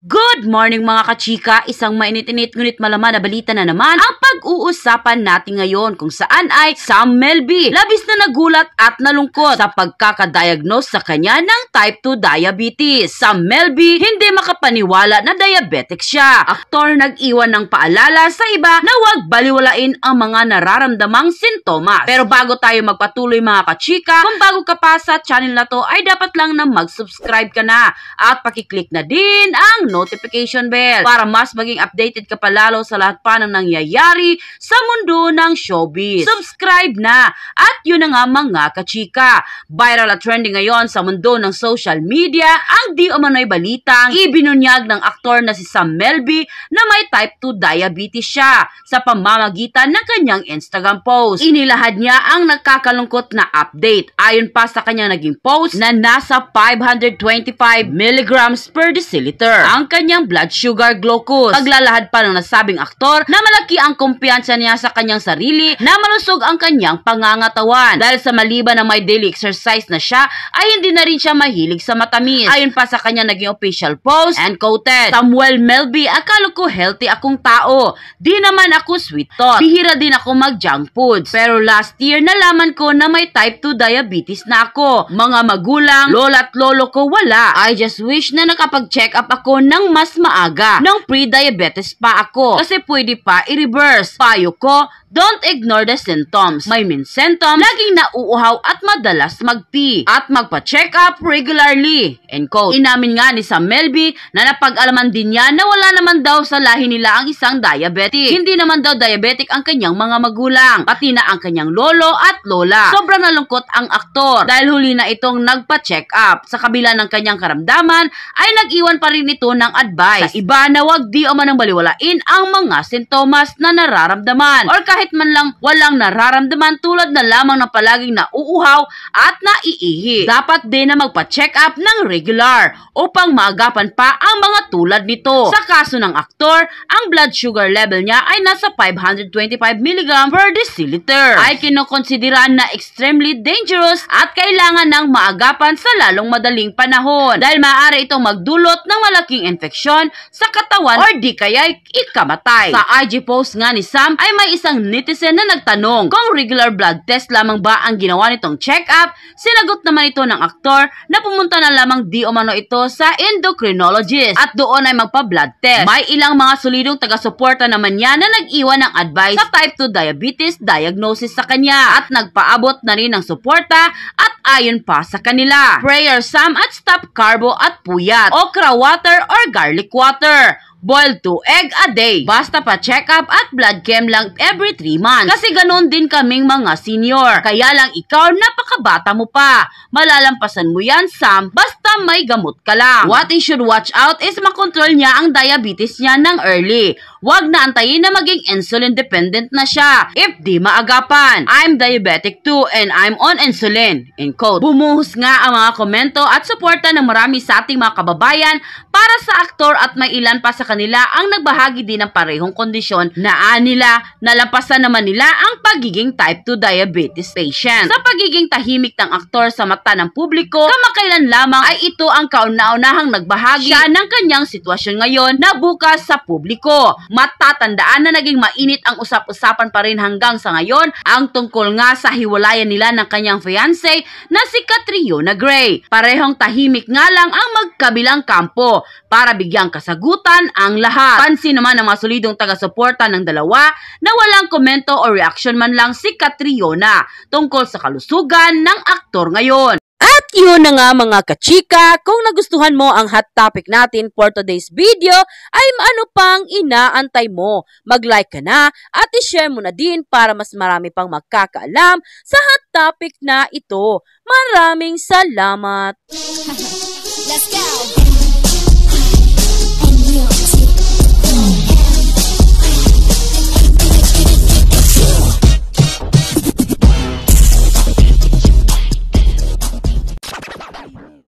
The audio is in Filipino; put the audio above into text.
Good morning mga kachika! Isang mainit-init ngunit malaman na balita na naman ang pag-uusapan natin ngayon kung saan ay Sam Melby labis na nagulat at nalungkot sa pagkakadiagnose sa kanya ng type 2 diabetes. Sam Melby hindi makapaniwala na diabetic siya. Aktor nag-iwan ng paalala sa iba na huwag baliwalain ang mga nararamdamang sintomas. Pero bago tayo magpatuloy mga kachika, kung bago ka pa sa channel na to ay dapat lang na mag-subscribe ka na at pakiclick na din ang notification bell para mas maging updated ka palalo sa lahat pa ng nangyayari sa mundo ng showbiz. Subscribe na! At yun na nga mga kachika, viral at trending ngayon sa mundo ng social media ang di umano'y balitang ibinunyag ng aktor na si Sam Melby na may type 2 diabetes siya sa pamamagitan ng kanyang Instagram post. Inilahad niya ang nagkakalungkot na update. Ayon pa sa kanyang naging post na nasa 525 mg per deciliter ang kanyang blood sugar glucose. Paglalahad pa ng nasabing aktor na malaki ang kumpiyansa niya sa kanyang sarili na malusog ang kanyang pangangatawan. Dahil sa maliban na may daily exercise na siya, ay hindi na rin siya mahilig sa matamis. Ayon pa sa kanyang naging official post and quoted, "Samuel Melby, akala ko healthy akong tao. Di naman ako sweet tooth. Bihira din ako mag-junk foods. Pero last year, nalaman ko na may type 2 diabetes na ako. Mga magulang, lola at lolo ko wala. I just wish na nakapag-check up ako ng mas maaga. Nang pre-diabetes pa ako. Kasi pwede pa i-reverse. Payo ko, don't ignore the symptoms. May main symptoms, laging nauuhaw at madalas mag-pee. At magpa-check up regularly." End quote. Inamin nga ni Sam Melby na napag-alaman din niya na wala naman daw sa lahi nila ang isang diabetic. Hindi naman daw diabetic ang kanyang mga magulang, pati na ang kanyang lolo at lola. Sobrang nalungkot ang aktor dahil huli na itong nagpa-check up. Sa kabila ng kanyang karamdaman, ay nag-iwan pa rin ito ng advice sa iba na wag di umanang baliwalain ang mga sintomas na nararamdaman or kahit man lang walang nararamdaman tulad na lamang na palaging nauuhaw at naiihi. Dapat din na magpa-check up ng regular upang maagapan pa ang mga tulad nito. Sa kaso ng aktor, ang blood sugar level niya ay nasa 525 mg per deciliter. Ay kinukonsideran na extremely dangerous at kailangan ng maagapan sa lalong madaling panahon dahil maaari itong magdulot ng malaking infeksyon sa katawan or di kaya ikamatay. Sa IG post nga ni Sam ay may isang netizen na nagtanong kung regular blood test lamang ba ang ginawa nitong check-up. Sinagot naman ito ng aktor na pumunta na lamang di umano ito sa endocrinologist at doon ay magpa-blood test. May ilang mga solidong taga-suporta naman niya na nag-iwan ng advice sa type 2 diabetes diagnosis sa kanya at nagpaabot na rin ng suporta at ayon pa sa kanila, prayer Sam at stop carbo at puyat, okra water or garlic water. Boil 2 egg a day. Basta pa check up at blood chem lang every 3 months. Kasi ganon din kaming mga senior. Kaya lang ikaw napakabata mo pa. Malalampasan mo yan, Sam, basta may gamot ka lang. What he should watch out is makontrol niya ang diabetes niya ng early. Huwag na antayin na maging insulin dependent na siya if di maagapan. I'm diabetic too and I'm on insulin. End quote. Bumuhos nga ang mga komento at suporta ng marami sa ating mga kababayan para sa aktor at may ilan pa sa kanila ang nagbahagi din ng parehong kondisyon na nila nalampasan naman nila ang pagiging type 2 diabetes patient. Sa pagiging tahimik ng aktor sa mata ng publiko, kamakailan lamang ay ito ang kauna-unahang nagbahagi siya ng kanyang sitwasyon ngayon na bukas sa publiko. Matatandaan na naging mainit ang usap-usapan pa rin hanggang sa ngayon ang tungkol nga sa hiwalayan nila ng kanyang fiancé na si Catriona Gray. Parehong tahimik nga lang ang magkabilang kampo para bigyang kasagutan ang lahat. Pansin naman ng mga solidong taga-suporta ng dalawa na walang komento o reaction man lang si Catriona tungkol sa kalusugan ng aktor ngayon. At yun na nga mga kachika, kung nagustuhan mo ang hot topic natin for today's video, ay ano pang inaantay mo? Mag-like ka na at i-share mo na din para mas marami pang magkakaalam sa hot topic na ito. Maraming salamat! Let's go! And you